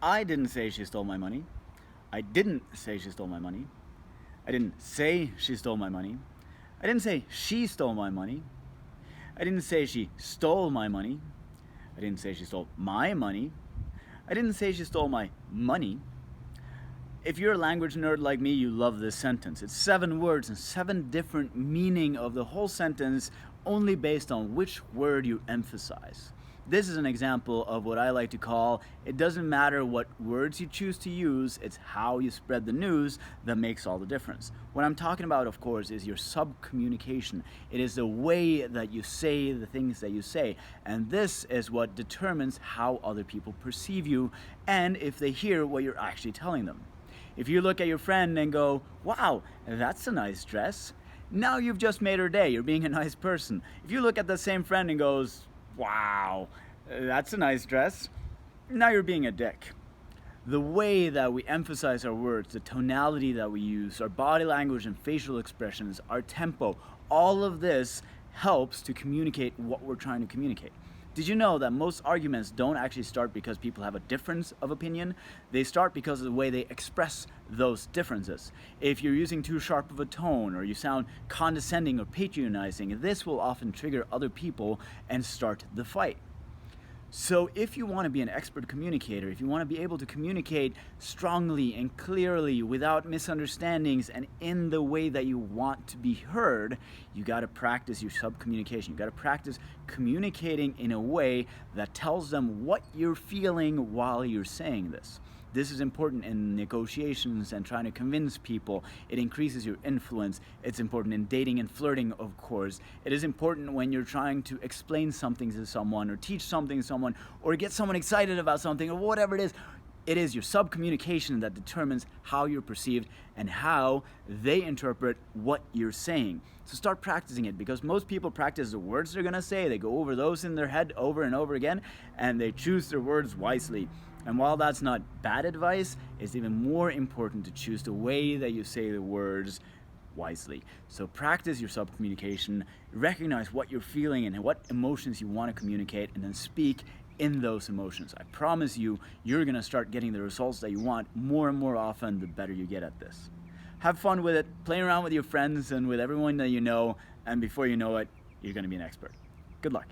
I didn't say she stole my money. I didn't say she stole my money. I didn't say she stole my money. I didn't say she stole my money. I didn't say she stole my money. I didn't say she stole my money. I didn't say she stole my money. If you're a language nerd like me, you love this sentence. It's 7 words and 7 different meaning of the whole sentence only based on which word you emphasize. This is an example of what I like to call it doesn't matter what words you choose to use, it's how you spread the news that makes all the difference. What I'm talking about, of course, is your sub-communication. It is the way that you say the things that you say, and this is what determines how other people perceive you and if they hear what you're actually telling them. If you look at your friend and go, wow, that's a nice dress, now you've just made her day. You're being a nice person. If you look at the same friend and goes, wow, that's a nice dress, now you're being a dick. The way that we emphasize our words, the tonality that we use, our body language and facial expressions, our tempo, all of this helps to communicate what we're trying to communicate. Did you know that most arguments don't actually start because people have a difference of opinion? They start because of the way they express those differences. If you're using too sharp of a tone or you sound condescending or patronizing, this will often trigger other people and start the fight. So, if you want to be an expert communicator, if you want to be able to communicate strongly and clearly without misunderstandings and in the way that you want to be heard, you got to practice your sub-communication. You got to practice communicating in a way that tells them what you're feeling while you're saying this. This is important in negotiations and trying to convince people. It increases your influence. It's important in dating and flirting, of course. It is important when you're trying to explain something to someone or teach something to someone or get someone excited about something or whatever it is. It is your sub-communication that determines how you're perceived and how they interpret what you're saying. So start practicing it, because most people practice the words they're going to say. They go over those in their head over and over again, and they choose their words wisely. And while that's not bad advice, it's even more important to choose the way that you say the words wisely. So practice your sub-communication, recognize what you're feeling and what emotions you want to communicate, and then speak in those emotions. I promise you, you're going to start getting the results that you want more and more often the better you get at this. Have fun with it, play around with your friends and with everyone that you know, and before you know it, you're going to be an expert. Good luck.